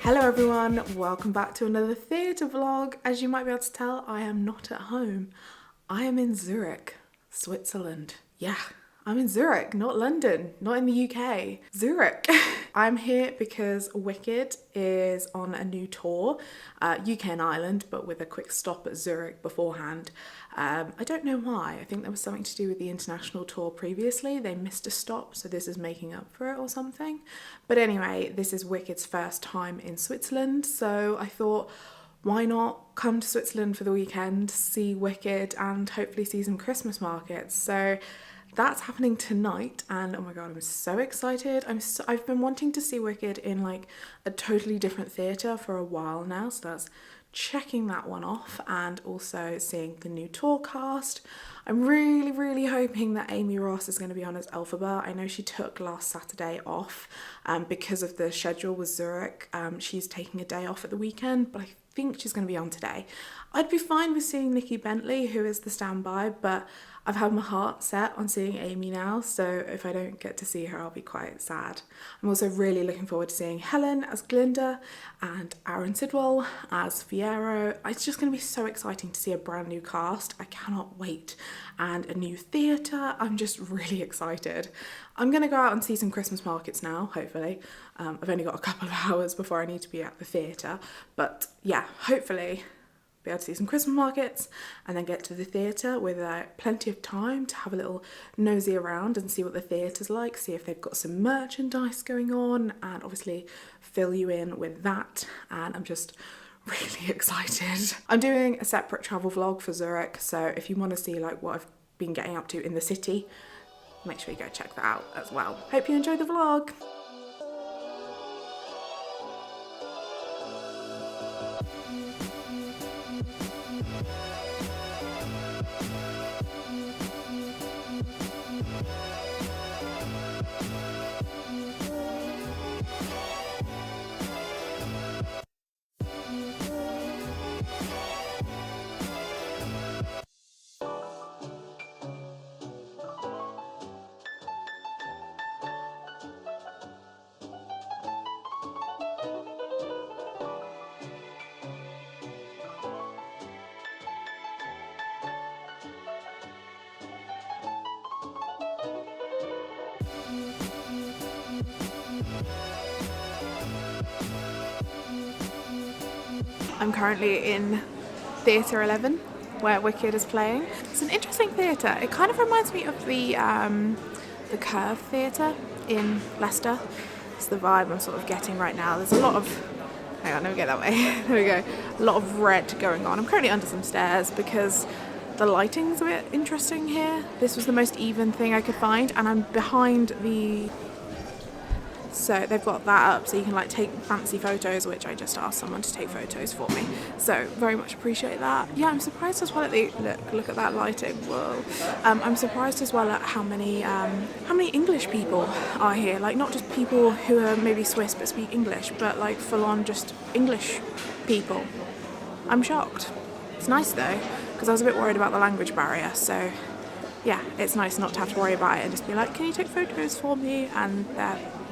Hello everyone, welcome back to another theatre vlog. As you might be able to tell, I am not at home. I am in Zurich, Switzerland. Yeah, I'm in Zurich, not London, not in the UK. Zurich. I'm here because Wicked is on a new tour, UK and Ireland, but with a quick stop at Zurich beforehand. I don't know why. I think there was something to do with the international tour previously. They missed a stop, so this is making up for it or something. But anyway, this is Wicked's first time in Switzerland, so I thought, why not come to Switzerland for the weekend, see Wicked, and hopefully see some Christmas markets. So that's happening tonight, and oh my god, I'm so excited. I've been wanting to see Wicked in like a totally different theatre for a while now, so that's checking that one off, and also seeing the new tour cast. I'm really hoping that Amy Ross is going to be on as Elphaba. I know she took last Saturday off because of the schedule with Zurich. She's taking a day off at the weekend, but I think she's going to be on today. I'd be fine with seeing Nikki Bentley, who is the standby, but I've had my heart set on seeing Amy now, so if I don't get to see her, I'll be quite sad. I'm also really looking forward to seeing Helen as Glinda and Aaron Sidwell as Fiero. It's just going to be so exciting to see a brand new cast. I cannot wait. And a new theatre. I'm just really excited. I'm going to go out and see some Christmas markets now, hopefully. I've only got a couple of hours before I need to be at the theatre, but yeah, hopefully be able to see some Christmas markets and then get to the theatre with plenty of time to have a little nosy around and see what the theatre's like, see if they've got some merchandise going on, and obviously fill you in with that. And I'm just really excited. I'm doing a separate travel vlog for Zurich, so if you want to see like what I've been getting up to in the city, make sure you go check that out as well. Hope you enjoy the vlog. I'm currently in Theatre 11, where Wicked is playing. It's an interesting theatre. It kind of reminds me of the Curve Theatre in Leicester. It's the vibe I'm sort of getting right now. There's a lot of, hang on, let me get that way. There we go. A lot of red going on. I'm currently under some stairs because the lighting's a bit interesting here. This was the most even thing I could find, and I'm behind the... So they've got that up so you can like take fancy photos, which I just asked someone to take photos for me. So very much appreciate that. Yeah, I'm surprised as well at the look at that lighting. Whoa. I'm surprised as well at how many English people are here. Like not just people who are maybe Swiss but speak English, but like full on just English people. I'm shocked. It's nice though, because I was a bit worried about the language barrier. So yeah, it's nice not to have to worry about it and just be like, can you take photos for me? And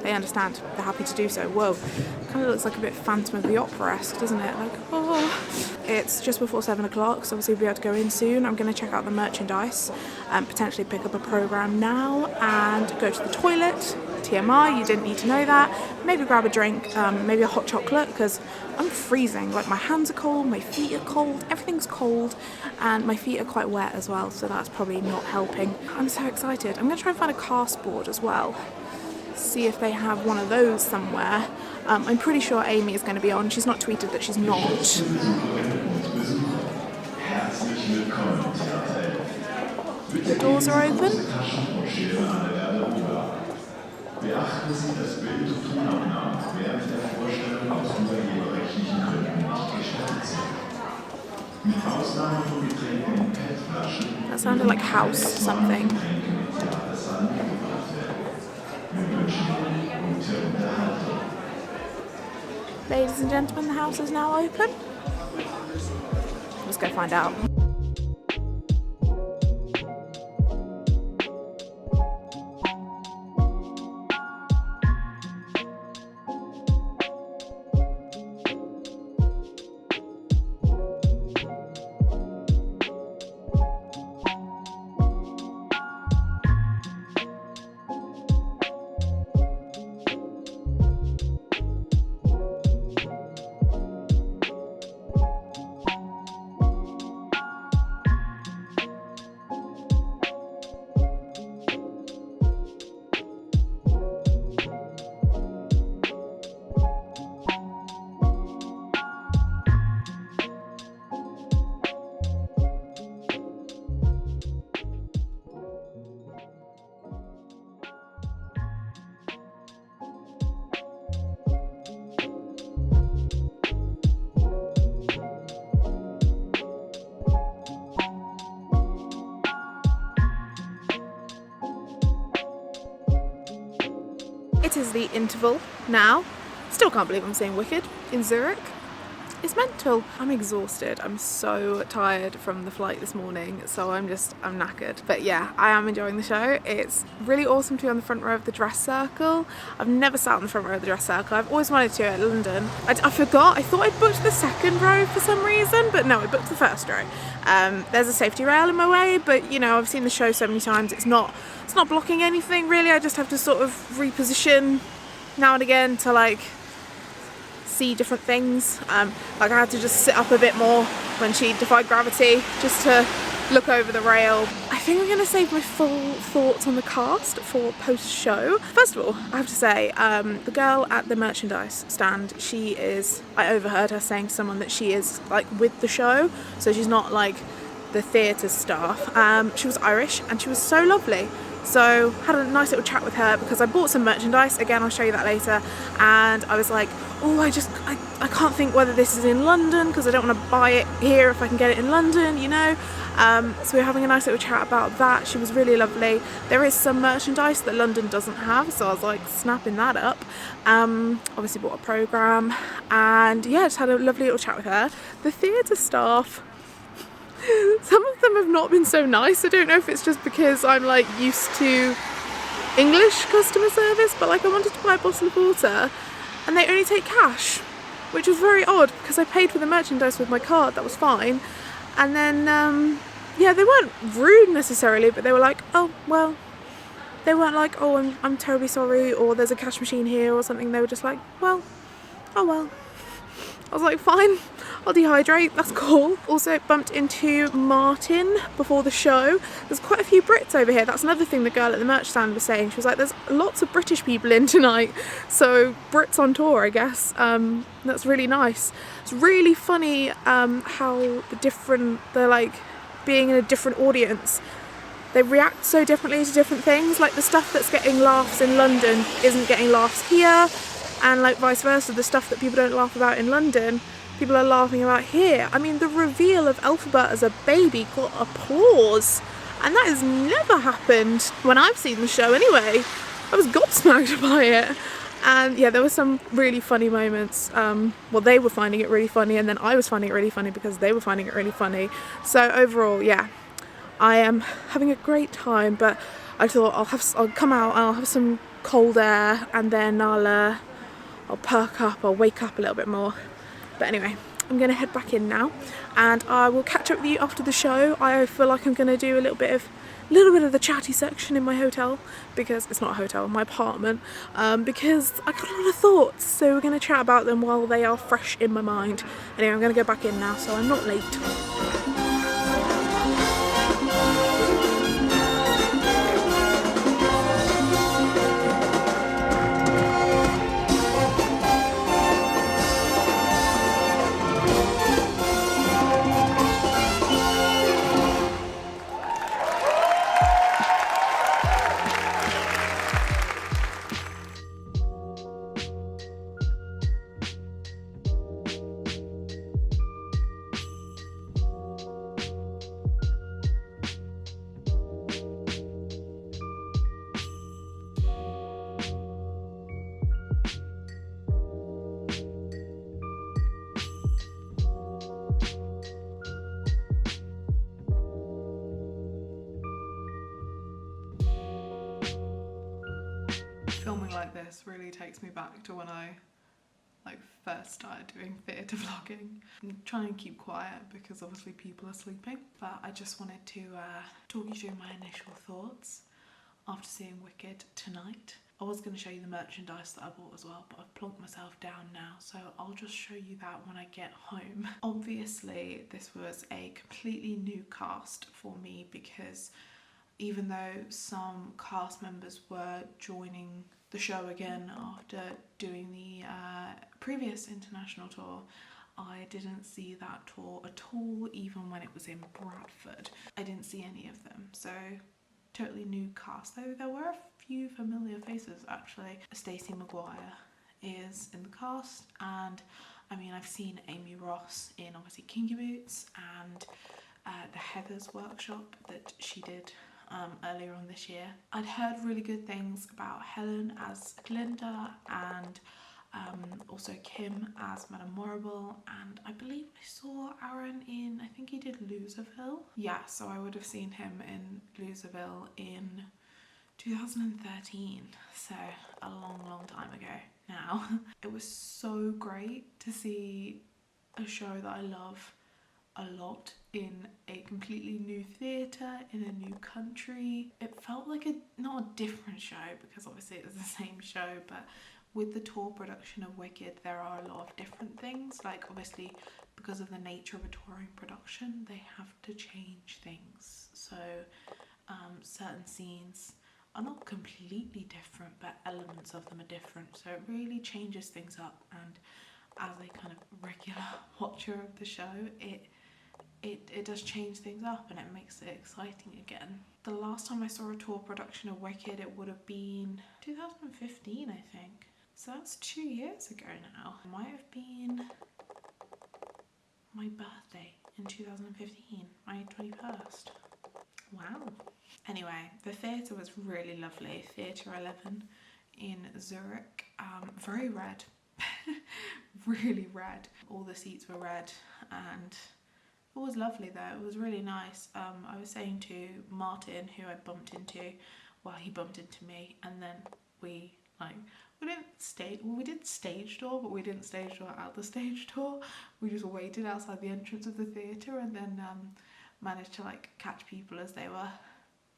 they understand, they're happy to do so. Whoa, kind of looks like a bit Phantom of the Opera-esque, doesn't it? Like, oh. It's just before 7 o'clock, so obviously we'll be able to go in soon. I'm going to check out the merchandise and potentially pick up a programme now and go to the toilet. TMI, you didn't need to know that. Maybe grab a drink, maybe a hot chocolate, because I'm freezing. Like my hands are cold, my feet are cold, everything's cold, and my feet are quite wet as well, so that's probably not helping. I'm so excited. I'm going to try and find a cast board as well. See if they have one of those somewhere. I'm pretty sure Amy is going to be on. She's not tweeted that she's not. The doors are open. That sounded like house something. Ladies and gentlemen, the house is now open. Let's go find out. It is the interval now. Still can't believe I'm saying Wicked in Zurich. It's mental. I'm exhausted. I'm so tired from the flight this morning, so I'm knackered. But yeah, I am enjoying the show. It's really awesome to be on the front row of the dress circle. I've never sat on the front row of the dress circle. I've always wanted to at London. I forgot. I thought I'd booked the second row for some reason, but no, I booked the first row. There's a safety rail in my way, but you know, I've seen the show so many times. It's not blocking anything really. I just have to sort of reposition now and again to like see different things. Like I had to just sit up a bit more when she defied gravity just to look over the rail. I think I'm going to save my full thoughts on the cast for post-show. First of all, I have to say, the girl at the merchandise stand, I overheard her saying to someone that she is like with the show, so she's not like the theatre staff. She was Irish and she was so lovely. So had a nice little chat with her because I bought some merchandise, again I'll show you that later, and I was like, oh, I can't think whether this is in London because I don't want to buy it here if I can get it in London, you know. So we were having a nice little chat about that. She was really lovely. There is some merchandise that London doesn't have, so I was like snapping that up. Obviously bought a programme, and yeah, just had a lovely little chat with her. The theatre staff, some of them have not been so nice. I don't know if it's just because I'm like used to English customer service, but like I wanted to buy a bottle of water and they only take cash, which was very odd because I paid for the merchandise with my card. That was fine. And then yeah, they weren't rude necessarily, but they were like, oh well, they weren't like, oh I'm terribly sorry, or there's a cash machine here or something. They were just like, well, oh well. I was like, fine, I'll dehydrate, that's cool. Also bumped into Martin before the show. There's quite a few Brits over here. That's another thing the girl at the merch stand was saying. She was like, there's lots of British people in tonight. So Brits on tour, I guess. That's really nice. It's really funny how they're like being in a different audience. They react so differently to different things. Like the stuff that's getting laughs in London isn't getting laughs here. And like vice versa, the stuff that people don't laugh about in London, people are laughing about here. I mean, the reveal of Elphaba as a baby got applause, and that has never happened when I've seen the show anyway. I was gobsmacked by it. And yeah, there were some really funny moments. Well, they were finding it really funny, and then I was finding it really funny because they were finding it really funny. So overall, yeah, I am having a great time, but I thought I'll come out and I'll have some cold air, and then I'll perk up, I'll wake up a little bit more. But anyway, I'm gonna head back in now and I will catch up with you after the show. I feel like I'm gonna do a little bit of the chatty section in my hotel, because it's not a hotel, my apartment, because I got a lot of thoughts, so we're gonna chat about them while they are fresh in my mind. Anyway, I'm gonna go back in now so I'm not late. Filming like this really takes me back to when I first started doing theatre vlogging. I'm trying to keep quiet because obviously people are sleeping, but I just wanted to talk you through my initial thoughts after seeing Wicked tonight. I was going to show you the merchandise that I bought as well, but I've plonked myself down now, so I'll just show you that when I get home. Obviously this was a completely new cast for me because even though some cast members were joining the show again after doing the previous international tour, I didn't see that tour at all, even when it was in Bradford. I didn't see any of them, so totally new cast, though there were a few familiar faces actually. Stacey Maguire is in the cast, and I mean, I've seen Amy Ross in obviously Kinky Boots and the Heather's workshop that she did earlier on this year. I'd heard really good things about Helen as Glinda and also Kim as Madame Morrible, and I believe I saw Aaron in, I think he did Loserville. Yeah, so I would have seen him in Loserville in 2013, so a long time ago now. It was so great to see a show that I love a lot in a completely new theatre, in a new country. It felt like not a different show, because obviously it was the same show, but with the tour production of Wicked there are a lot of different things. Like obviously because of the nature of a touring production they have to change things, so certain scenes are not completely different but elements of them are different, so it really changes things up. And as a kind of regular watcher of the show, it does change things up and it makes it exciting again. The last time I saw a tour production of Wicked, it would have been 2015, I think. So that's 2 years ago now. It might have been my birthday in 2015, my 21st. Wow. Anyway, the theatre was really lovely. Theatre 11 in Zurich. Very red. Really red. All the seats were red and it was lovely though. It was really nice. I was saying to Martin, who I bumped into, well, he bumped into me, and then we did stage door, but we didn't stage door out the stage door. We just waited outside the entrance of the theatre and then managed to like catch people as they were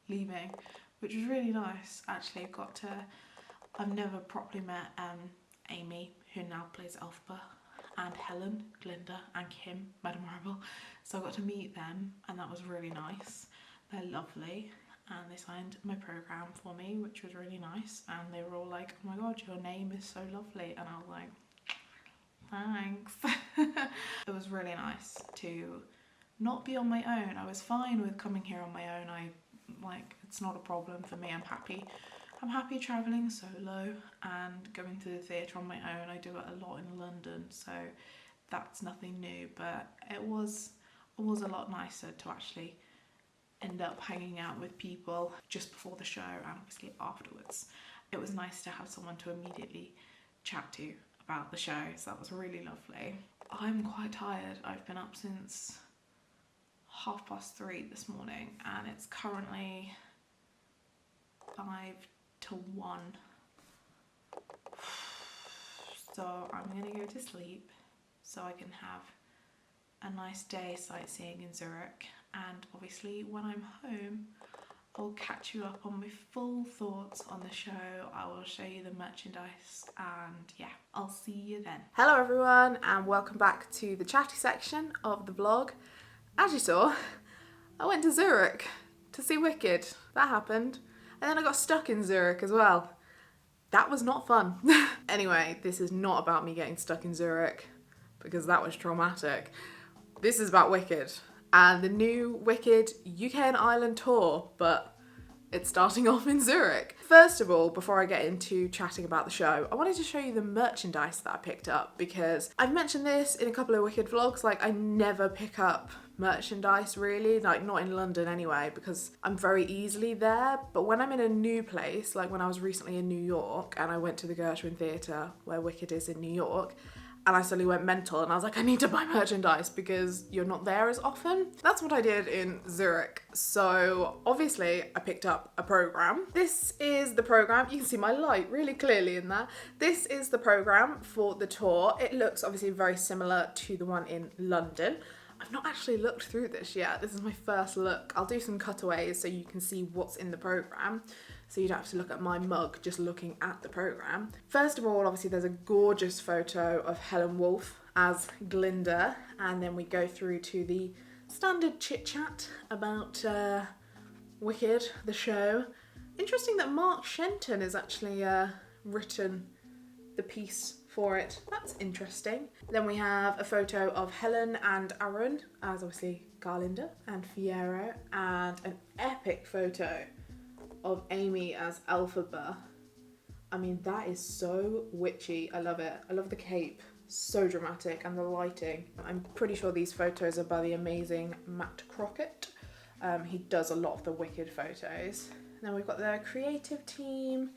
leaving, which was really nice. Actually, I've never properly met Amy, who now plays Elphaba, and Helen, Glinda, and Kim, Madame Morrible. So I got to meet them and that was really nice. They're lovely and they signed my programme for me, which was really nice, and they were all like, oh my god, your name is so lovely, and I was like, thanks. It was really nice to not be on my own. I was fine with coming here on my own. It's not a problem for me. I'm happy travelling solo and going to the theatre on my own. I do it a lot in London, so that's nothing new, but it was a lot nicer to actually end up hanging out with people just before the show and obviously afterwards. It was nice to have someone to immediately chat to about the show, so that was really lovely. I'm quite tired. I've been up since 3:30 this morning and it's currently 5 to 1. So I'm gonna go to sleep so I can have a nice day sightseeing in Zurich, and obviously when I'm home I'll catch you up on my full thoughts on the show. I will show you the merchandise and yeah, I'll see you then. Hello everyone and welcome back to the chatty section of the vlog. As you saw, I went to Zurich to see Wicked. That happened. And then I got stuck in Zurich as well. That was not fun. Anyway, this is not about me getting stuck in Zurich because that was traumatic. This is about Wicked and the new Wicked UK and Ireland tour, but it's starting off in Zurich. First of all, before I get into chatting about the show, I wanted to show you the merchandise that I picked up, because I've mentioned this in a couple of Wicked vlogs, like I never pick up merchandise really, like not in London anyway, because I'm very easily there. But when I'm in a new place, like when I was recently in New York and I went to the Gershwin Theatre where Wicked is in New York, and I suddenly went mental and I was like, I need to buy merchandise because you're not there as often. That's what I did in Zurich. So obviously I picked up a programme. This is the programme. You can see my light really clearly in there. This is the programme for the tour. It looks obviously very similar to the one in London. I've not actually looked through this yet. This is my first look. I'll do some cutaways so you can see what's in the programme, so you don't have to look at my mug just looking at the programme. First of all, obviously there's a gorgeous photo of Helen Wolf as Glinda, and then we go through to the standard chit chat about Wicked, the show. Interesting that Mark Shenton has actually written the piece for it. That's interesting. Then we have a photo of Helen and Aaron as obviously Garlinda and Fiero, and an epic photo of Amy as Elphaba. I mean, that is so witchy. I love it. I love the cape. So dramatic, and the lighting. I'm pretty sure these photos are by the amazing Matt Crockett. He does a lot of the Wicked photos. And then we've got the creative team.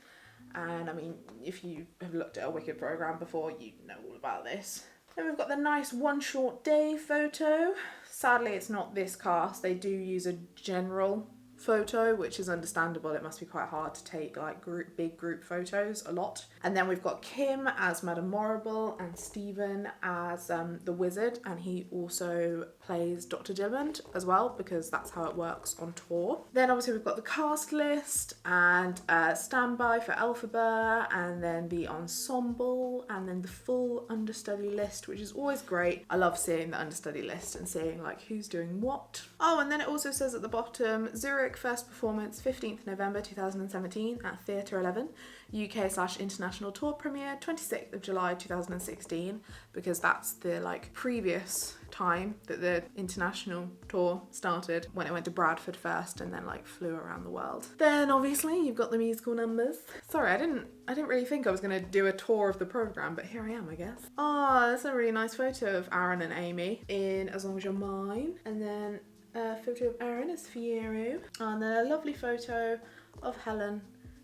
And I mean, if you have looked at a Wicked program before, you know all about this. Then we've got the nice One Short Day photo. Sadly, it's not this cast. They do use a general photo, which is understandable. It must be quite hard to take like big group photos a lot. And then we've got Kim as Madame Morrible and Stephen as the Wizard, and he also plays Dr. Diamond as well, because that's how it works on tour. Then obviously we've got the cast list and standby for Elphaba, and then the ensemble, and then the full understudy list, which is always great. I love seeing the understudy list and seeing like who's doing what. Oh, and then it also says at the bottom, Zurich first performance 15th November 2017 at Theatre 11, UK/international tour premiere 26th of July 2016, because that's the like previous time that the international tour started, when it went to Bradford first and then like flew around the world. Then obviously you've got the musical numbers. Sorry, I didn't really think I was going to do a tour of the programme, but here I am, I guess. Oh, that's a really nice photo of Aaron and Amy in As Long As You're Mine, and then a photo of Aaron as Fiyero, and then a lovely photo of Helen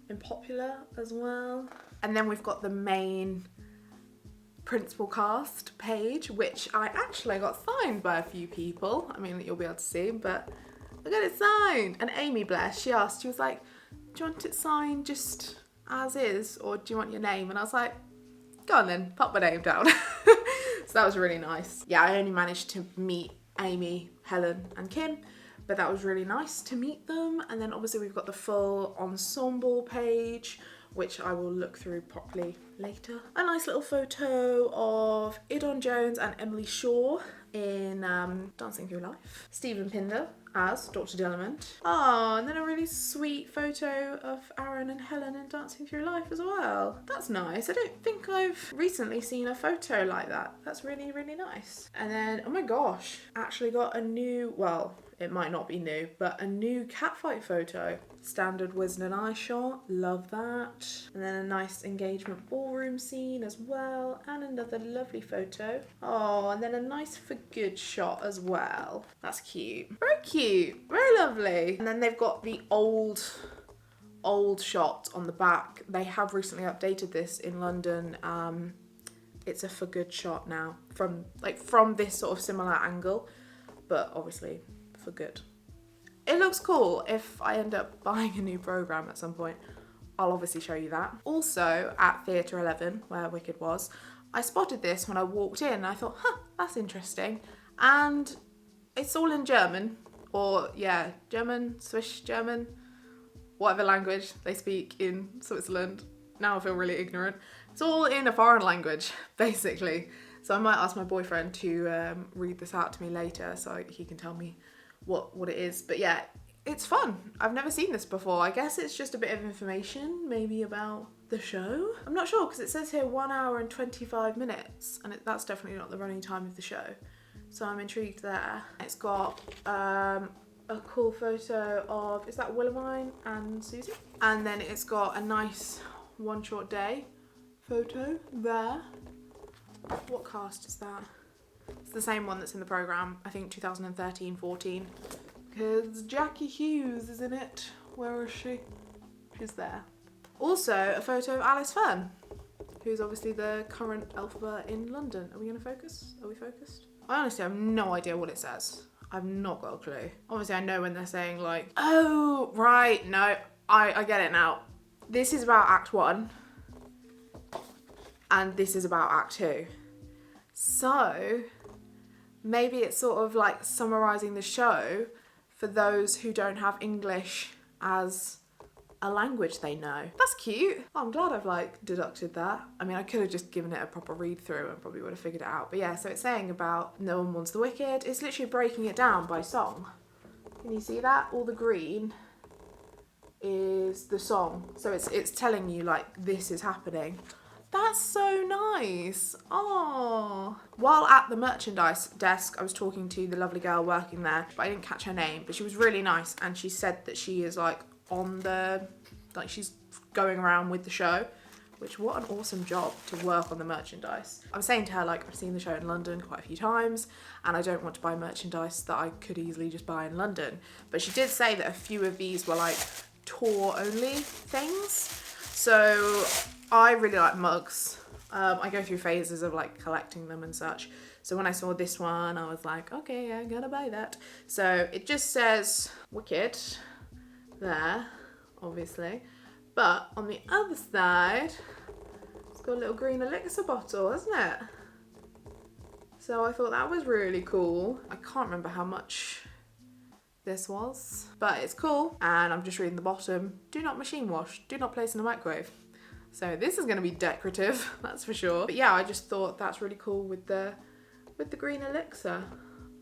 in Popular as well. And then we've got the main principal cast page, which I actually got signed by a few people. I mean, you'll be able to see, but I got it signed. And Amy, bless, she asked, she was like, do you want it signed just as is, or do you want your name? And I was like, go on then, pop my name down. So that was really nice. Yeah, I only managed to meet Amy, Helen and Kim, but that was really nice to meet them. And then obviously we've got the full ensemble page, which I will look through properly later. A nice little photo of Idon Jones and Emily Shaw in Dancing Through Life. Stephen Pinder as Dr. Diamond. Oh, and then a really sweet photo of Aaron and Helen in Dancing Through Life as well. That's nice. I don't think I've recently seen a photo like that. That's really, really nice. And then, oh my gosh, actually got a new, well, it might not be new, but a new catfight photo. Standard Wizard and Eye shot, love that. And then a nice engagement ballroom scene as well, and another lovely photo. Oh, and then a nice for good shot as well. That's cute. Very cute, very lovely. And then they've got the old shot on the back. They have recently updated this in London. It's a for good shot now from this sort of similar angle, but obviously for good. It looks cool. If I end up buying a new programme at some point, I'll obviously show you that. Also at Theatre 11, where Wicked was, I spotted this when I walked in and I thought, huh, that's interesting. And it's all in German, or yeah, German, Swiss German, whatever language they speak in Switzerland. Now I feel really ignorant. It's all in a foreign language, basically. So I might ask my boyfriend to read this out to me later so he can tell me what it is. But yeah, it's fun. I've never seen this before. I guess it's just a bit of information maybe about the show. I'm not sure, because it says here 1 hour and 25 minutes, and that's definitely not the running time of the show, so I'm intrigued there. It's got a cool photo of, is that Willemine and Susie? And then it's got a nice One Short Day photo there. What cast is that? It's the same one that's in the programme, I think 2013-14, because Jackie Hughes is in it. Where is she? She's there. Also, a photo of Alice Fern, who's obviously the current Elphaba in London. Are we going to focus? Are we focused? I honestly have no idea what it says. I've not got a clue. Obviously, I know when they're saying like, oh, right, no, I get it now. This is about Act 1, and this is about Act 2. So maybe it's sort of like summarising the show for those who don't have English as a language they know. That's cute. Oh, I'm glad I've like deducted that. I mean, I could have just given it a proper read through and probably would have figured it out. But yeah, so it's saying about No One Wants the Wicked. It's literally breaking it down by song. Can you see that? All the green is the song. So it's telling you like this is happening. That's so nice. Oh. While at the merchandise desk, I was talking to the lovely girl working there, but I didn't catch her name, but she was really nice, and she said that she is like on the, like she's going around with the show which what an awesome job to work on the merchandise. I was saying to her, like, I've seen the show in London quite a few times and I don't want to buy merchandise that I could easily just buy in London. But she did say that a few of these were like tour only things. So I really like mugs. I go through phases of like collecting them and such. So when I saw this one, I was like, okay, I'm gonna buy that. So it just says Wicked there, obviously. But on the other side, it's got a little green elixir bottle, hasn't it? So I thought that was really cool. I can't remember how much this was, but it's cool. And I'm just reading the bottom. Do not machine wash. Do not place in a microwave. So this is going to be decorative, that's for sure. But yeah, I just thought that's really cool with the green elixir.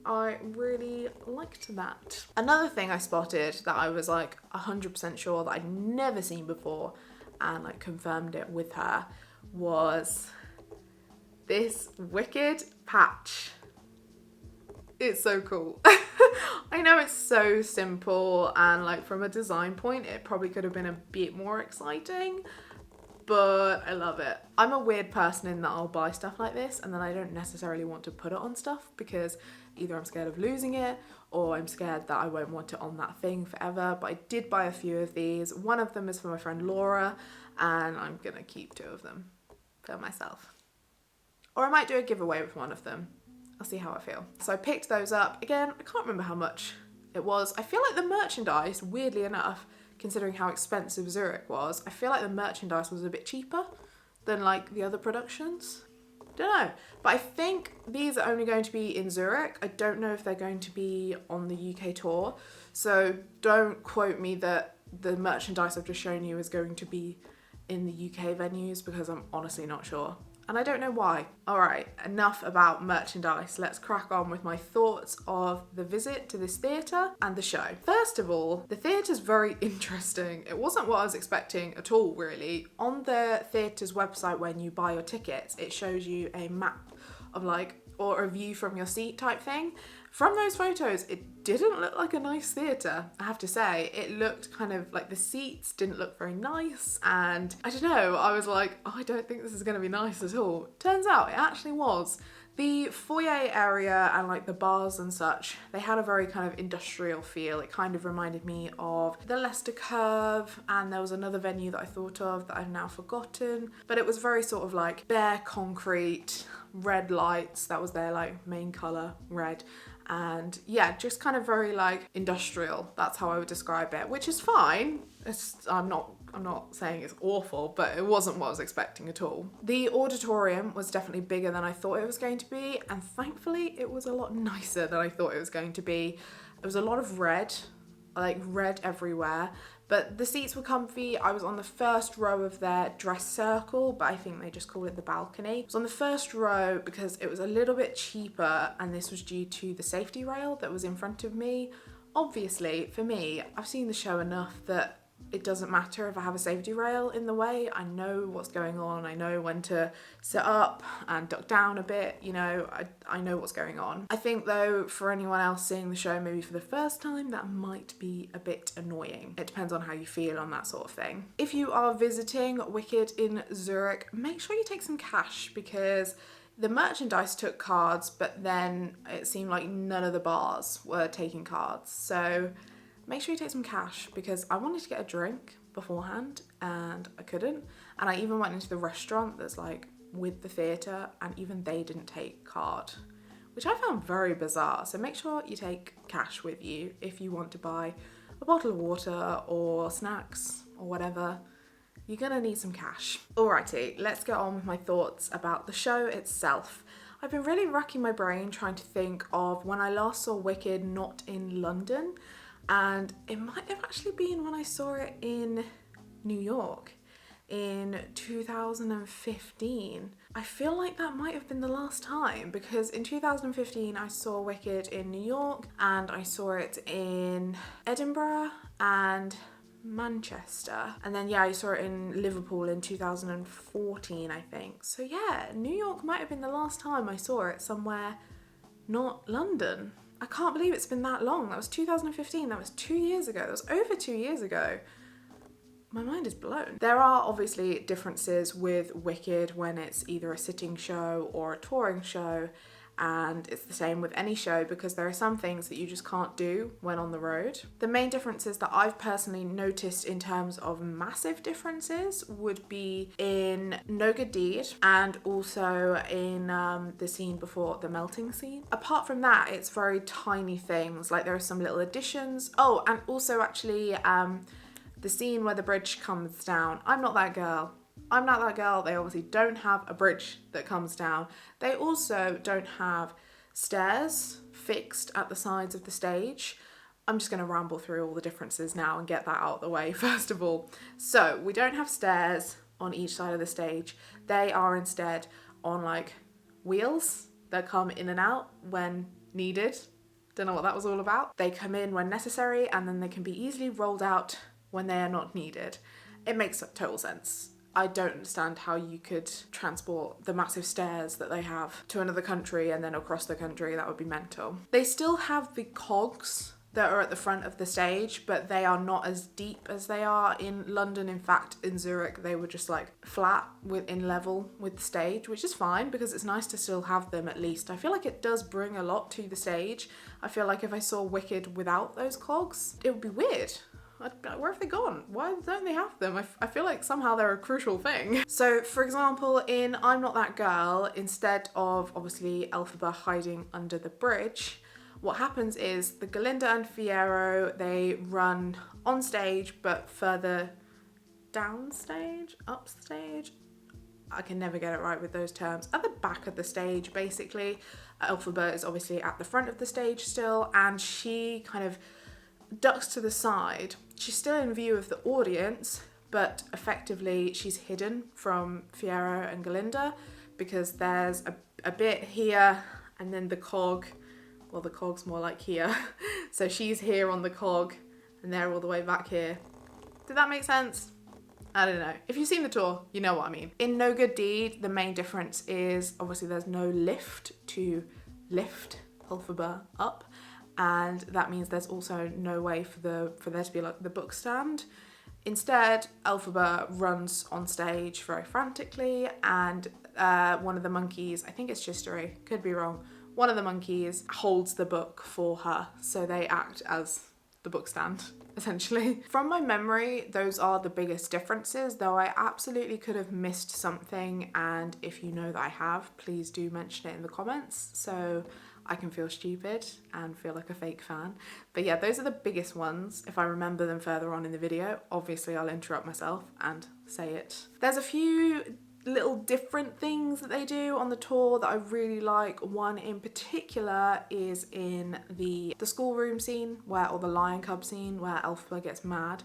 I really liked that. Another thing I spotted that I was like 100% sure that I'd never seen before and like confirmed it with her was this Wicked patch. It's so cool. I know it's so simple and like from a design point it probably could have been a bit more exciting, but I love it. I'm a weird person in that I'll buy stuff like this and then I don't necessarily want to put it on stuff because either I'm scared of losing it or I'm scared that I won't want it on that thing forever. But I did buy a few of these. One of them is for my friend Laura and I'm gonna keep 2 of them for myself. Or I might do a giveaway with one of them. I'll see how I feel. So I picked those up. Again, I can't remember how much it was. I feel like the merchandise, weirdly enough, considering how expensive Zurich was, I feel like the merchandise was a bit cheaper than like the other productions. Don't know, but I think these are only going to be in Zurich. I don't know if they're going to be on the UK tour, so don't quote me that the merchandise I've just shown you is going to be in the UK venues because I'm honestly not sure. And I don't know why. All right, enough about merchandise. Let's crack on with my thoughts of the visit to this theatre and the show. First of all, the theatre's very interesting. It wasn't what I was expecting at all, really. On the theatre's website, when you buy your tickets, it shows you a map of like, or a view from your seat type thing. From those photos, it didn't look like a nice theatre, I have to say. It looked kind of like the seats didn't look very nice, and I don't know, I was like, oh, I don't think this is going to be nice at all. Turns out it actually was. The foyer area and like the bars and such, they had a very kind of industrial feel. It kind of reminded me of the Leicester Curve, and there was another venue that I thought of that I've now forgotten, but it was very sort of like bare concrete, red lights, that was their like main colour, red. And yeah, just kind of very like industrial. That's how I would describe it, which is fine. I'm not saying it's awful, but it wasn't what I was expecting at all. The auditorium was definitely bigger than I thought it was going to be, and thankfully it was a lot nicer than I thought it was going to be. It was a lot of red, like red everywhere, but the seats were comfy. I was on the first row of their dress circle, but I think they just call it the balcony. I was on the first row because it was a little bit cheaper, and this was due to the safety rail that was in front of me. Obviously, for me, I've seen the show enough that it doesn't matter if I have a safety rail in the way. I know what's going on. I know when to sit up and duck down a bit. You know, I know what's going on. I think though, for anyone else seeing the show maybe for the first time, that might be a bit annoying. It depends on how you feel on that sort of thing. If you are visiting Wicked in Zurich, make sure you take some cash because the merchandise took cards, but then it seemed like none of the bars were taking cards. So make sure you take some cash because I wanted to get a drink beforehand and I couldn't. And I even went into the restaurant that's like with the theatre and even they didn't take card, which I found very bizarre. So make sure you take cash with you if you want to buy a bottle of water or snacks or whatever. You're gonna need some cash. Alrighty, let's get on with my thoughts about the show itself. I've been really racking my brain trying to think of when I last saw Wicked not in London. And it might have actually been when I saw it in New York in 2015. I feel like that might have been the last time because in 2015 I saw Wicked in New York and I saw it in Edinburgh and Manchester. And then yeah, I saw it in Liverpool in 2014, I think. So yeah, New York might have been the last time I saw it somewhere not London. I can't believe it's been that long. That was 2015. That was 2 years ago. That was over 2 years ago. My mind is blown. There are obviously differences with Wicked when it's either a sitting show or a touring show, and it's the same with any show because there are some things that you just can't do when on the road. The main differences that I've personally noticed in terms of massive differences would be in No Good Deed and also in the scene before the melting scene. Apart from that, it's very tiny things, like there are some little additions. Oh, and also actually the scene where the bridge comes down. I'm not that girl. I'm not that girl. They obviously don't have a bridge that comes down. They also don't have stairs fixed at the sides of the stage. I'm just going to ramble through all the differences now and get that out of the way first of all. So we don't have stairs on each side of the stage. They are instead on like wheels that come in and out when needed. Don't know what that was all about. They come in when necessary and then they can be easily rolled out when they are not needed. It makes total sense. I don't understand how you could transport the massive stairs that they have to another country and then across the country. That would be mental. They still have the cogs that are at the front of the stage, but they are not as deep as they are in London. In fact, in Zurich, they were just like flat in level with the stage, which is fine because it's nice to still have them at least. I feel like it does bring a lot to the stage. I feel like if I saw Wicked without those cogs, it would be weird. Where have they gone? Why don't they have them? I feel like somehow they're a crucial thing. So for example, in I'm Not That Girl, instead of obviously Elphaba hiding under the bridge, what happens is the Glinda and Fiyero, they run on stage, but further down stage, up stage. I can never get it right with those terms. At the back of the stage, basically. Elphaba is obviously at the front of the stage still, and she kind of ducks to the side. She's still in view of the audience, but effectively she's hidden from Fiyero and Glinda because there's a bit here and then the cog, well the cog's more like here. So she's here on the cog and they're all the way back here. Did that make sense? I don't know. If you've seen the tour, you know what I mean. In No Good Deed, the main difference is obviously there's no lift to lift Elphaba up. And that means there's also no way for there to be like the book stand. Instead, Elphaba runs on stage very frantically, and one of the monkeys, I think it's Cesar, could be wrong, one of the monkeys holds the book for her, so they act as the book stand, essentially. From my memory, those are the biggest differences, though I absolutely could have missed something, and if you know that I have, please do mention it in the comments, so I can feel stupid and feel like a fake fan. But yeah, those are the biggest ones. If I remember them further on in the video, obviously I'll interrupt myself and say it. There's a few little different things that they do on the tour that I really like. One in particular is in the schoolroom scene or the Lion Cub scene where Elphaba gets mad.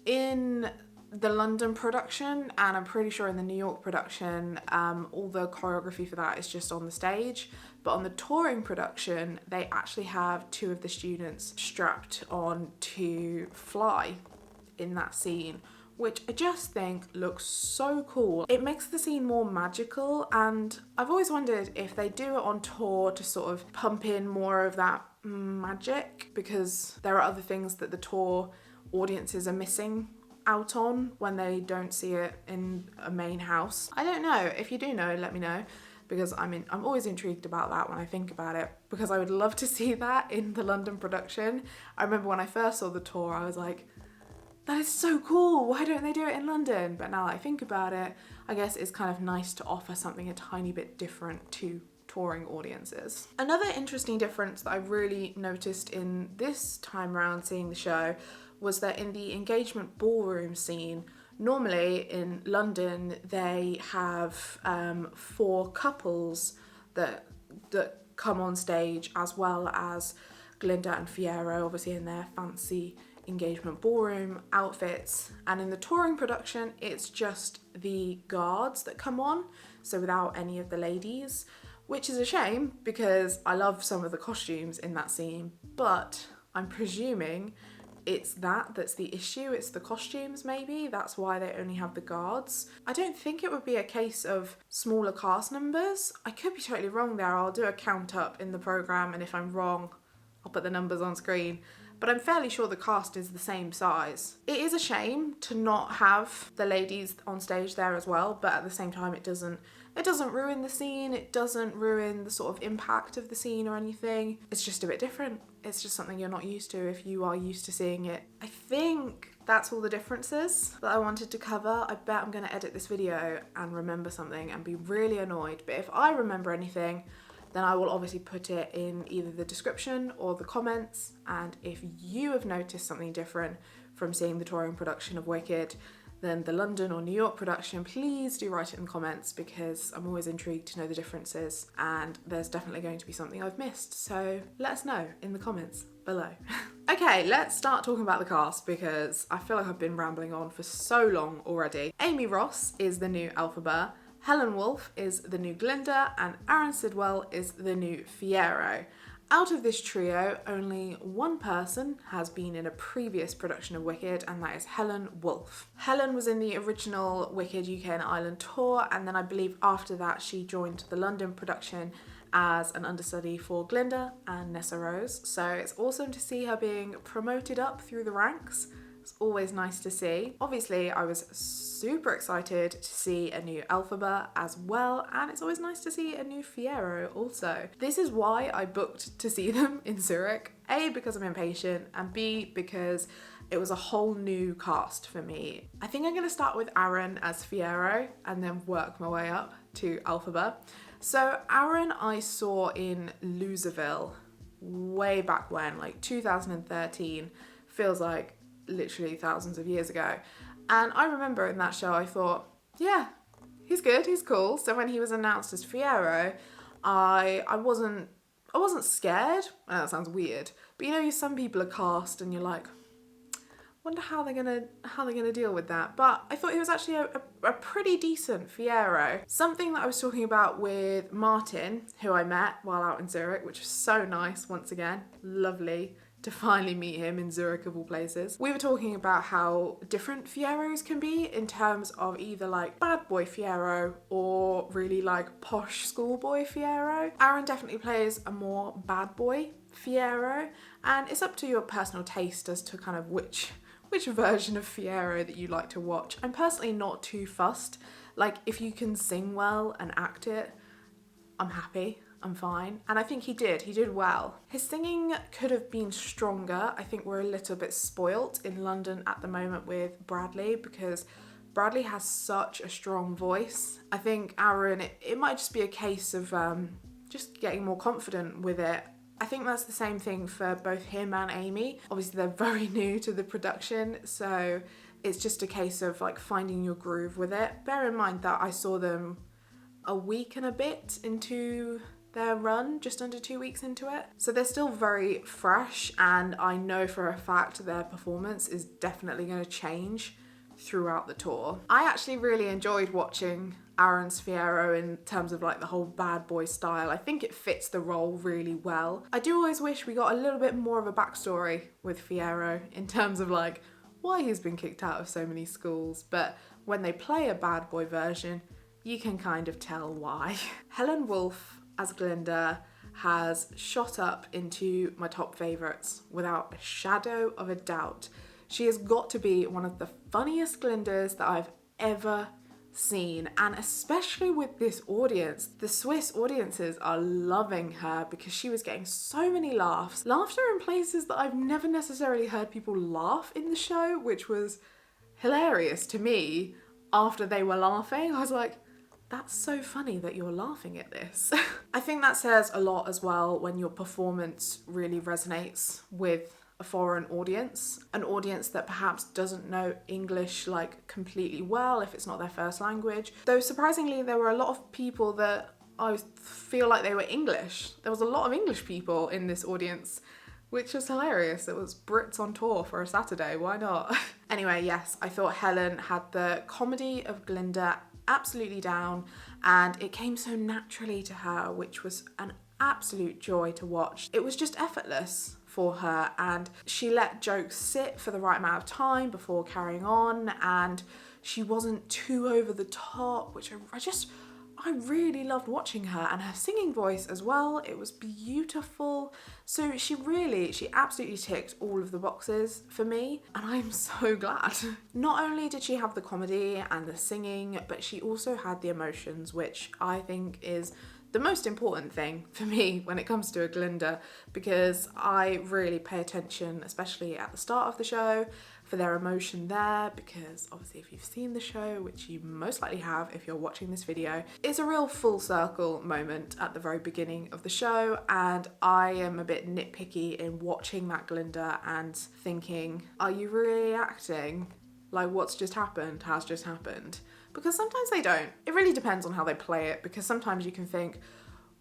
In the London production, and I'm pretty sure in the New York production, all the choreography for that is just on the stage. But on the touring production, they actually have two of the students strapped on to fly in that scene, which I just think looks so cool. It makes the scene more magical, and I've always wondered if they do it on tour to sort of pump in more of that magic, because there are other things that the tour audiences are missing out on when they don't see it in a main house. I don't know. If you do know, let me know, because I'm always intrigued about that when I think about it, because I would love to see that in the London production. I remember when I first saw the tour, I was like, that is so cool, why don't they do it in London? But now that I think about it, I guess it's kind of nice to offer something a tiny bit different to touring audiences. Another interesting difference that I really noticed in this time around seeing the show was that in the engagement ballroom scene, normally in London they have 4 couples that come on stage, as well as Glinda and Fiyero, obviously in their fancy engagement ballroom outfits. And in the touring production, it's just the guards that come on, so without any of the ladies, which is a shame because I love some of the costumes in that scene, but I'm presuming it's that's the issue. It's the costumes, maybe. That's why they only have the guards. I don't think it would be a case of smaller cast numbers. I could be totally wrong there. I'll do a count up in the program, and if I'm wrong, I'll put the numbers on screen. but I'm fairly sure the cast is the same size. It is a shame to not have the ladies on stage there as well, but at the same time it doesn't ruin the scene, it doesn't ruin the sort of impact of the scene or anything. It's just a bit different. It's just something you're not used to if you are used to seeing it. I think that's all the differences that I wanted to cover. I bet I'm gonna edit this video and remember something and be really annoyed, but if I remember anything, then I will obviously put it in either the description or the comments. And if you have noticed something different from seeing the touring production of Wicked than the London or New York production, please do write it in the comments, because I'm always intrigued to know the differences, and there's definitely going to be something I've missed, so let us know in the comments below. Okay, let's start talking about the cast, because I feel like I've been rambling on for so long already. Amy Ross is the new Elphaba, Helen Wolf is the new Glinda, and Aaron Sidwell is the new Fiyero. Out of this trio, only one person has been in a previous production of Wicked, and that is Helen Wolf. Helen was in the original Wicked UK and Ireland tour, and then I believe after that she joined the London production as an understudy for Glinda and Nessa Rose. So it's awesome to see her being promoted up through the ranks. It's always nice to see. Obviously, I was super excited to see a new Elphaba as well, and it's always nice to see a new Fiyero also. This is why I booked to see them in Zurich. A, because I'm impatient, and B, because it was a whole new cast for me. I think I'm gonna start with Aaron as Fiyero and then work my way up to Elphaba. So Aaron I saw in Loserville way back when, like 2013, feels like literally thousands of years ago. And I remember in that show I thought, yeah, he's good, he's cool. So when he was announced as Fiyero, I wasn't scared. That sounds weird, but you know, some people are cast and you're like, wonder how they're gonna deal with that. But I thought he was actually a pretty decent Fiyero. Something that I was talking about with Martin, who I met while out in Zurich, which was so nice. Once again, lovely to finally meet him in Zurich of all places. We were talking about how different Fiyeros can be in terms of either like bad boy Fiyero or really like posh schoolboy Fiyero. Aaron definitely plays a more bad boy Fiyero, and it's up to your personal taste as to kind of which version of Fiyero that you like to watch. I'm personally not too fussed. Like, if you can sing well and act it, I'm happy. I'm fine. And I think he did well. His singing could have been stronger. I think we're a little bit spoilt in London at the moment with Bradley, because Bradley has such a strong voice. I think Aaron, it might just be a case of just getting more confident with it. I think that's the same thing for both him and Amy. Obviously they're very new to the production, so it's just a case of like finding your groove with it. Bear in mind that I saw them a week and a bit into their run, just under 2 weeks into it. So they're still very fresh, and I know for a fact their performance is definitely going to change throughout the tour. I actually really enjoyed watching Aaron's Fiyero in terms of like the whole bad boy style. I think it fits the role really well. I do always wish we got a little bit more of a backstory with Fiyero in terms of like why he's been kicked out of so many schools, but when they play a bad boy version, you can kind of tell why. Helen Wolf as Glinda has shot up into my top favourites without a shadow of a doubt. She has got to be one of the funniest Glindas that I've ever seen, and especially with this audience. The Swiss audiences are loving her because she was getting so many laughs. Laughter in places that I've never necessarily heard people laugh in the show, which was hilarious to me. After they were laughing, I was like, that's so funny that you're laughing at this. I think that says a lot as well when your performance really resonates with a foreign audience, an audience that perhaps doesn't know English like completely well if it's not their first language. Though surprisingly, there were a lot of people that I feel like they were English. There was a lot of English people in this audience, which was hilarious. It was Brits on tour for a Saturday, why not? Anyway, yes, I thought Helen had the comedy of Glinda absolutely down, and it came so naturally to her, which was an absolute joy to watch. It was just effortless for her, and she let jokes sit for the right amount of time before carrying on, and she wasn't too over the top, which I really loved watching her, and her singing voice as well. It was beautiful. So she absolutely ticked all of the boxes for me, and I'm so glad. Not only did she have the comedy and the singing, but she also had the emotions, which I think is the most important thing for me when it comes to a Glinda, because I really pay attention, especially at the start of the show, for their emotion there, because obviously if you've seen the show, which you most likely have if you're watching this video, it's a real full circle moment at the very beginning of the show, and I am a bit nitpicky in watching that Glinda and thinking, are you really acting? Like, what's just happened has just happened. Because sometimes they don't. It really depends on how they play it, because sometimes you can think,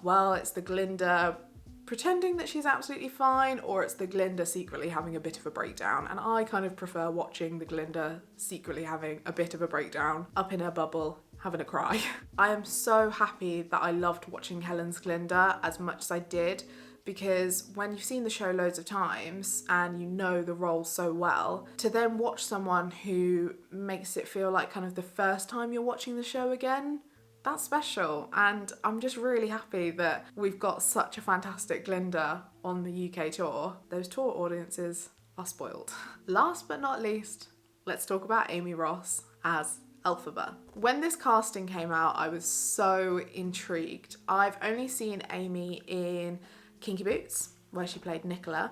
well, it's the Glinda pretending that she's absolutely fine, or it's the Glinda secretly having a bit of a breakdown. And I kind of prefer watching the Glinda secretly having a bit of a breakdown, up in her bubble, having a cry. I am so happy that I loved watching Helen's Glinda as much as I did, because when you've seen the show loads of times and you know the role so well, to then watch someone who makes it feel like kind of the first time you're watching the show again, that's special. And I'm just really happy that we've got such a fantastic Glinda on the UK tour. Those tour audiences are spoiled. Last but not least, let's talk about Amy Ross as Elphaba. When this casting came out, I was so intrigued. I've only seen Amy in Kinky Boots, where she played Nicola,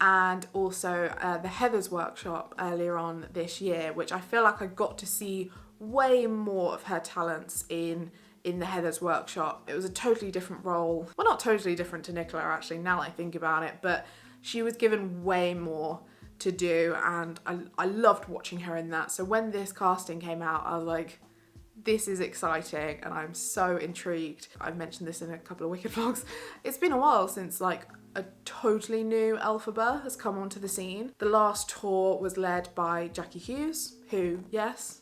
and also the Heather's workshop earlier on this year, which I feel like I got to see way more of her talents in the Heather's workshop. It was a totally different role. Well, not totally different to Nicola, actually, now that I think about it, but she was given way more to do, and I loved watching her in that. So when this casting came out, I was like, this is exciting, and I'm so intrigued. I've mentioned this in a couple of Wicked vlogs. It's been a while since like a totally new Elphaba has come onto the scene. The last tour was led by Jackie Hughes, who, yes,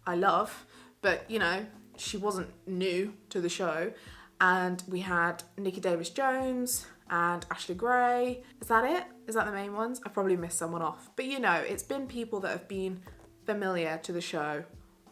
I love, but you know, she wasn't new to the show. And we had Nikki Davis-Jones and Ashley Gray. Is that it? Is that the main ones? I probably missed someone off. But you know, it's been people that have been familiar to the show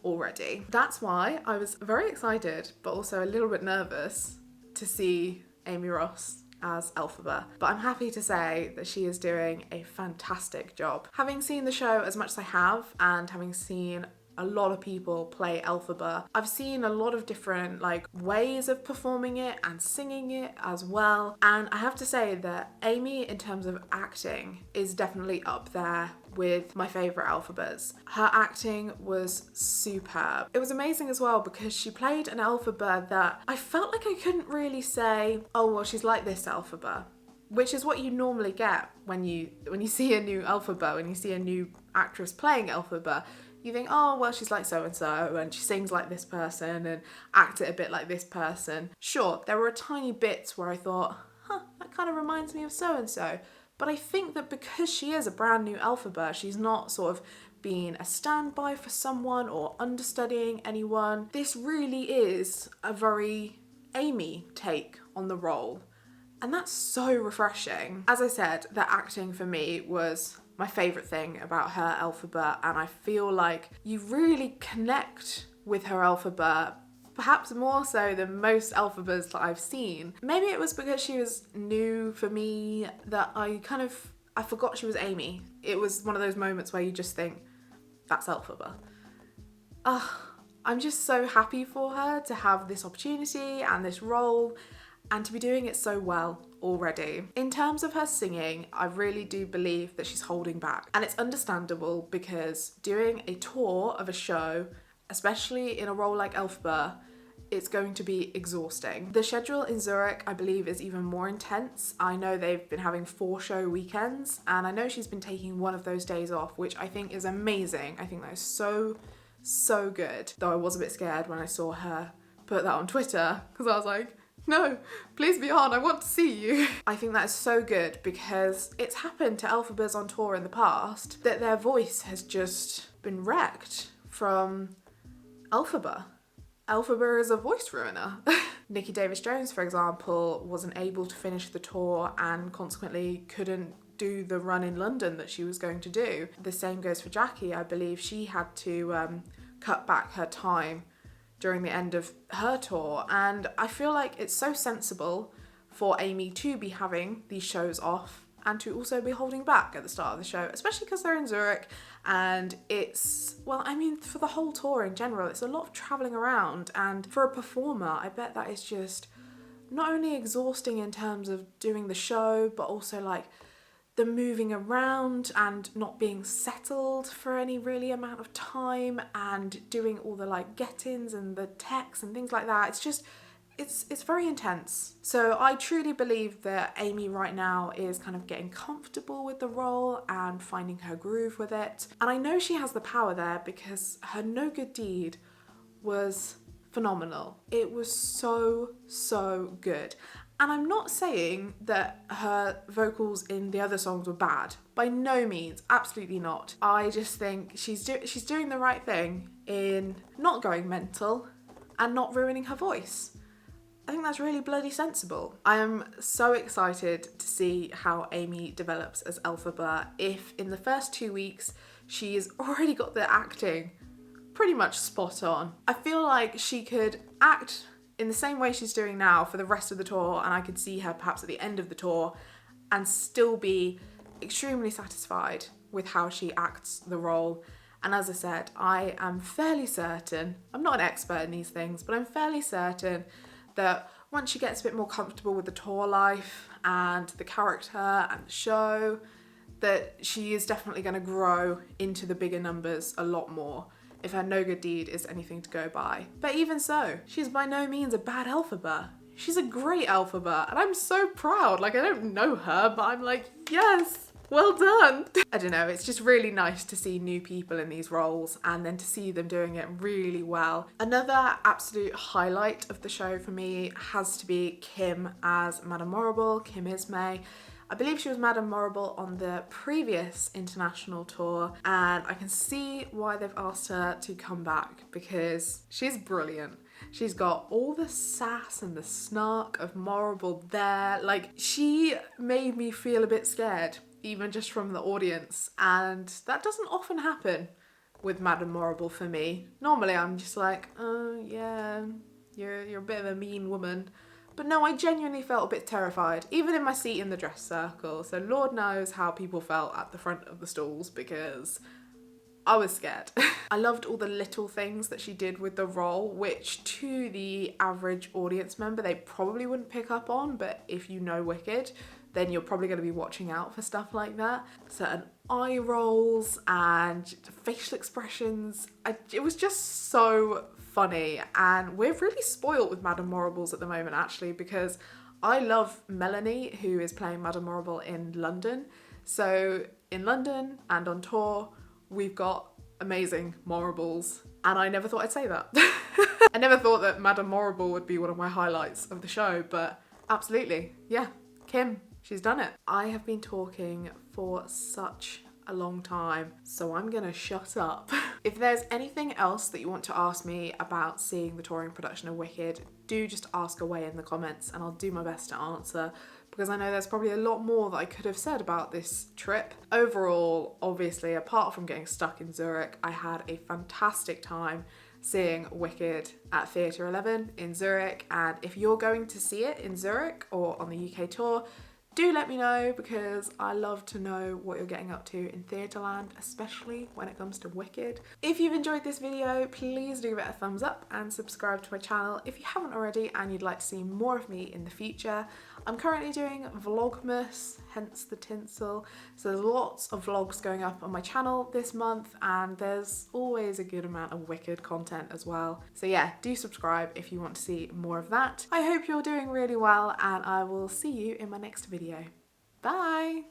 already. That's why I was very excited, but also a little bit nervous to see Amy Ross as Elphaba. But I'm happy to say that she is doing a fantastic job. Having seen the show as much as I have, and having seen a lot of people play Elphaba, I've seen a lot of different like ways of performing it and singing it as well, and I have to say that Amy, in terms of acting, is definitely up there with my favourite Elphabas. Her acting was superb. It was amazing as well because she played an Elphaba that I felt like I couldn't really say, oh well, she's like this Elphaba, which is what you normally get when you see a new Elphaba, when you see a new actress playing Elphaba. You think, oh, well, she's like so-and-so, and she sings like this person and acts it a bit like this person. Sure, there were tiny bits where I thought, that kind of reminds me of so-and-so. But I think that because she is a brand new Elphaba, she's not sort of being a standby for someone or understudying anyone. This really is a very Amy take on the role. And that's so refreshing. As I said, the acting for me was my favourite thing about her Elphaba, and I feel like you really connect with her Elphaba, perhaps more so than most Elphabas that I've seen. Maybe it was because she was new for me that I forgot she was Amy. It was one of those moments where you just think, that's Elphaba. I'm just so happy for her to have this opportunity and this role, and to be doing it so well already. In terms of her singing, I really do believe that she's holding back. And it's understandable because doing a tour of a show, especially in a role like Elphaba, it's going to be exhausting. The schedule in Zurich, I believe, is even more intense. I know they've been having 4 show weekends, and I know she's been taking one of those days off, which I think is amazing. I think that is so, so good. Though I was a bit scared when I saw her put that on Twitter, because I was like, no, please be on, I want to see you. I think that is so good because it's happened to Elphabas on tour in the past that their voice has just been wrecked from Elphaba. Elphaba is a voice ruiner. Nikki Davis-Jones, for example, wasn't able to finish the tour and consequently couldn't do the run in London that she was going to do. The same goes for Jackie. I believe she had to cut back her time during the end of her tour, and I feel like it's so sensible for Amy to be having these shows off and to also be holding back at the start of the show, especially because they're in Zurich and it's, well, I mean, for the whole tour in general, it's a lot of travelling around, and for a performer, I bet that is just not only exhausting in terms of doing the show, but also like the moving around and not being settled for any really amount of time and doing all the like get-ins and the texts and things like that. It's just, it's very intense. So I truly believe that Amy right now is kind of getting comfortable with the role and finding her groove with it. And I know she has the power there because her No Good Deed was phenomenal. It was so good. And I'm not saying that her vocals in the other songs were bad. By no means, absolutely not. I just think she's doing the right thing in not going mental and not ruining her voice. I think that's really bloody sensible. I am so excited to see how Amy develops as Elphaba. If in the first 2 weeks she's already got the acting pretty much spot on, I feel like she could act in the same way she's doing now for the rest of the tour, and I could see her perhaps at the end of the tour and still be extremely satisfied with how she acts the role. And as I said, I am fairly certain, I'm not an expert in these things, but I'm fairly certain that once she gets a bit more comfortable with the tour life and the character and the show, that she is definitely going to grow into the bigger numbers a lot more, if her No Good Deed is anything to go by. But even so, she's by no means a bad Elphaba. She's a great Elphaba, and I'm so proud. Like, I don't know her, but I'm like, yes, well done. I don't know, it's just really nice to see new people in these roles and then to see them doing it really well. Another absolute highlight of the show for me has to be Kim as Madame Morrible, Kim Ismay. I believe she was Madame Morrible on the previous international tour, and I can see why they've asked her to come back because she's brilliant. She's got all the sass and the snark of Morrible there. Like, she made me feel a bit scared, even just from the audience, and that doesn't often happen with Madame Morrible for me. Normally I'm just like, oh yeah, you're a bit of a mean woman. But no, I genuinely felt a bit terrified, even in my seat in the dress circle. So Lord knows how people felt at the front of the stalls because I was scared. I loved all the little things that she did with the role, which to the average audience member, they probably wouldn't pick up on, but if you know Wicked, then you're probably going to be watching out for stuff like that. Certain eye rolls and facial expressions. It was just so funny, and we're really spoiled with Madame Morribles at the moment actually, because I love Melanie, who is playing Madame Morrible in London. So in London and on tour, we've got amazing Morribles, and I never thought I'd say that. I never thought that Madame Morrible would be one of my highlights of the show, but absolutely, yeah, Kim, she's done it. I have been talking for such a long time, so I'm gonna shut up. If there's anything else that you want to ask me about seeing the touring production of Wicked, do just ask away in the comments and I'll do my best to answer, because I know there's probably a lot more that I could have said about this trip. Overall, obviously, apart from getting stuck in Zurich, I had a fantastic time seeing Wicked at Theatre 11 in Zurich, and if you're going to see it in Zurich or on the UK tour, do let me know, because I love to know what you're getting up to in Theatreland, especially when it comes to Wicked. If you've enjoyed this video, please do give it a thumbs up and subscribe to my channel if you haven't already and you'd like to see more of me in the future. I'm currently doing Vlogmas, hence the tinsel, so there's lots of vlogs going up on my channel this month, and there's always a good amount of Wicked content as well. So yeah, do subscribe if you want to see more of that. I hope you're doing really well, and I will see you in my next video. Bye!